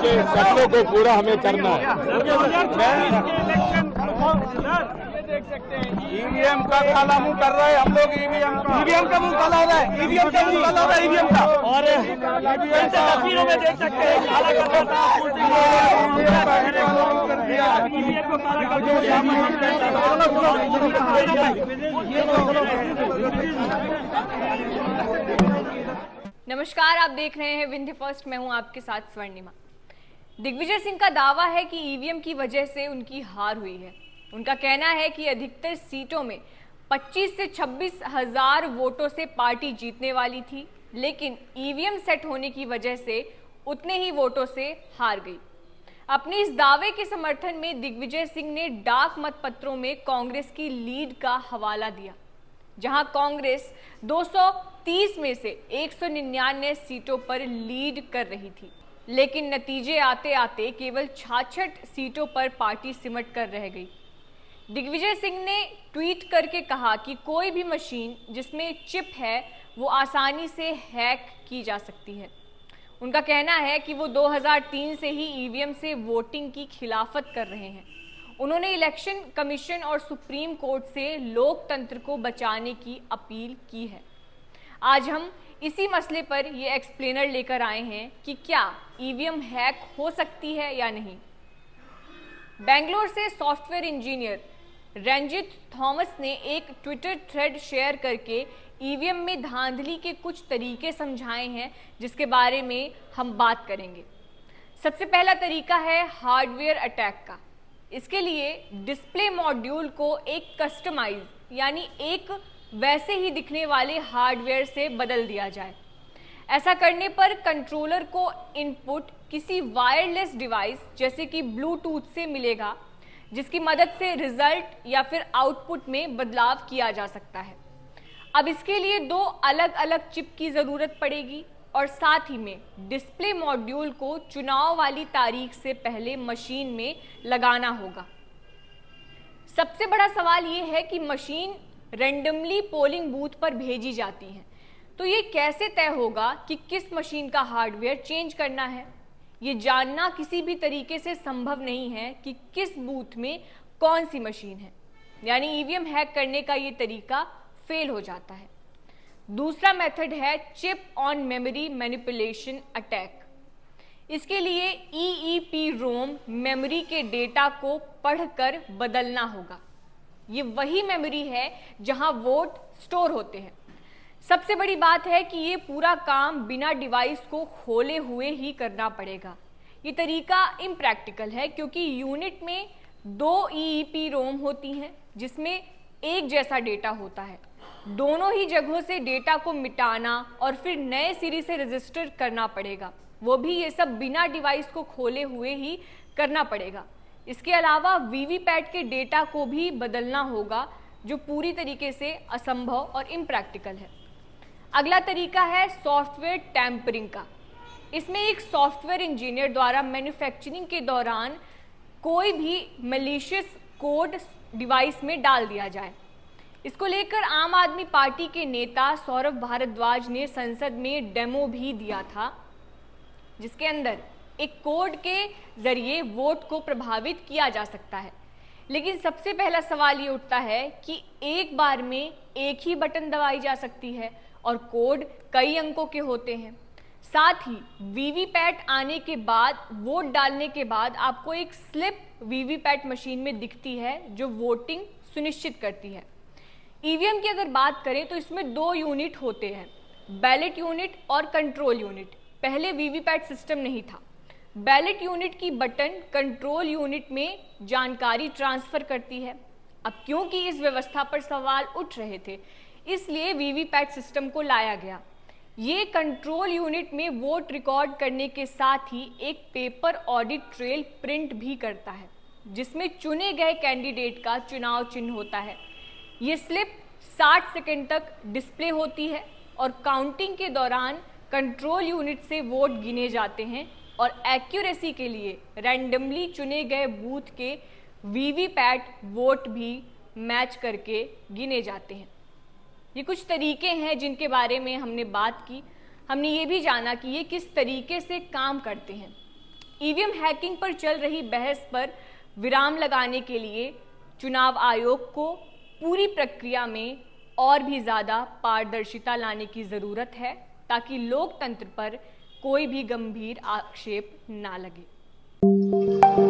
के सपनों को पूरा हमें करना है। ईवीएम का काला मुंह कर रहे हैं हम लोग। ईवीएम का मुंह काला हो रहा है। ईवीएम का मुंह काला हो रहा है। ईवीएम का और तस्वीरों में देख सकते हैं काला कर रहा नमस्कार, आप देख रहे हैं विंध्य फर्स्ट। मैं हूं आपके साथ स्वर्णिमा। दिग्विजय सिंह का दावा है कि ईवीएम की वजह से उनकी हार हुई है। उनका कहना है कि अधिकतर सीटों में 25 से 26 हजार वोटों से पार्टी जीतने वाली थी, लेकिन ईवीएम सेट होने की वजह से उतने ही वोटों से हार गई। अपने इस दावे के समर्थन में दिग्विजय सिंह ने डाक मतपत्रों में कांग्रेस की लीड का हवाला दिया, जहां कांग्रेस 230 में से 199 सीटों पर लीड कर रही थी, लेकिन नतीजे आते आते केवल 66 सीटों पर पार्टी सिमट कर रह गई। दिग्विजय सिंह ने ट्वीट करके कहा कि कोई भी मशीन जिसमें चिप है वो आसानी से हैक की जा सकती है। उनका कहना है कि वो 2003 से ही ईवीएम से वोटिंग की खिलाफत कर रहे हैं। उन्होंने इलेक्शन कमीशन और सुप्रीम कोर्ट से लोकतंत्र को बचाने की अपील की है। आज हम इसी मसले पर ये एक्सप्लेनर लेकर आए हैं कि क्या ईवीएम हैक हो सकती है या नहीं। बेंगलोर से सॉफ्टवेयर इंजीनियर रंजित थॉमस ने एक ट्विटर थ्रेड शेयर करके ईवीएम में धांधली के कुछ तरीके समझाए हैं, जिसके बारे में हम बात करेंगे। सबसे पहला तरीका है हार्डवेयर अटैक का। इसके लिए डिस्प्ले मॉड्यूल को एक कस्टमाइज यानी एक वैसे ही दिखने वाले हार्डवेयर से बदल दिया जाए। ऐसा करने पर कंट्रोलर को इनपुट किसी वायरलेस डिवाइस जैसे कि ब्लूटूथ से मिलेगा, जिसकी मदद से रिजल्ट या फिर आउटपुट में बदलाव किया जा सकता है। अब इसके लिए 2 अलग अलग चिप की जरूरत पड़ेगी और साथ ही में डिस्प्ले मॉड्यूल को चुनाव वाली तारीख से पहले मशीन में लगाना होगा। सबसे बड़ा सवाल यह है कि मशीन रैंडमली पोलिंग बूथ पर भेजी जाती है, तो ये कैसे तय होगा कि किस मशीन का हार्डवेयर चेंज करना है। ये जानना किसी भी तरीके से संभव नहीं है कि किस बूथ में कौन सी मशीन है, यानी ईवीएम हैक करने का ये तरीका फेल हो जाता है। दूसरा मेथड है chip on memory manipulation attack. इसके लिए EEPROM मेमोरी के डेटा को पढ़कर बदलना होगा। ये वही मेमोरी है जहां वोट स्टोर होते हैं। सबसे बड़ी बात है कि ये पूरा काम बिना डिवाइस को खोले हुए ही करना पड़ेगा। ये तरीका इम्प्रैक्टिकल है क्योंकि यूनिट में 2 EEPROM होती हैं जिसमें एक जैसा डेटा होता है। दोनों ही जगहों से डेटा को मिटाना और फिर नए सिरे से रजिस्टर करना पड़ेगा, वो भी ये सब बिना डिवाइस को खोले हुए ही करना पड़ेगा। इसके अलावा वीवीपैट के डेटा को भी बदलना होगा, जो पूरी तरीके से असंभव और इम्प्रैक्टिकल है। अगला तरीका है सॉफ्टवेयर टैंपरिंग का। इसमें एक सॉफ्टवेयर इंजीनियर द्वारा मैन्युफैक्चरिंग के दौरान कोई भी मैलिशियस कोड डिवाइस में डाल दिया जाए। इसको लेकर आम आदमी पार्टी के नेता सौरभ भारद्वाज ने संसद में डेमो भी दिया था, जिसके अंदर एक कोड के जरिए वोट को प्रभावित किया जा सकता है। लेकिन सबसे पहला सवाल ये उठता है कि एक बार में एक ही बटन दबाई जा सकती है और कोड कई अंकों के होते हैं। साथ ही वीवीपैट आने के बाद, वोट डालने के बाद आपको एक स्लिप वीवीपैट मशीन में दिखती है जो वोटिंग सुनिश्चित करती है। ईवीएम की अगर बात करें तो इसमें 2 यूनिट होते हैं, बैलेट यूनिट और कंट्रोल यूनिट। पहले वीवीपैट सिस्टम नहीं था। बैलेट यूनिट की बटन कंट्रोल यूनिट में जानकारी ट्रांसफर करती है। अब क्योंकि इस व्यवस्था पर सवाल उठ रहे थे, इसलिए वीवीपैट सिस्टम को लाया गया। ये कंट्रोल यूनिट में वोट रिकॉर्ड करने के साथ ही एक पेपर ऑडिट ट्रेल प्रिंट भी करता है, जिसमें चुने गए कैंडिडेट का चुनाव चिन्ह होता है। ये स्लिप 60 सेकंड तक डिस्प्ले होती है और काउंटिंग के दौरान कंट्रोल यूनिट से वोट गिने जाते हैं और एक्यूरेसी के लिए रैंडमली चुने गए बूथ के वीवीपैट वोट भी मैच करके गिने जाते हैं। ये कुछ तरीके हैं जिनके बारे में हमने बात की। हमने ये भी जाना कि ये किस तरीके से काम करते हैं। ईवीएम हैकिंग पर चल रही बहस पर विराम लगाने के लिए चुनाव आयोग को पूरी प्रक्रिया में और भी ज्यादा पारदर्शिता लाने की जरूरत है ताकि लोकतंत्र पर कोई भी गंभीर आक्षेप ना लगे।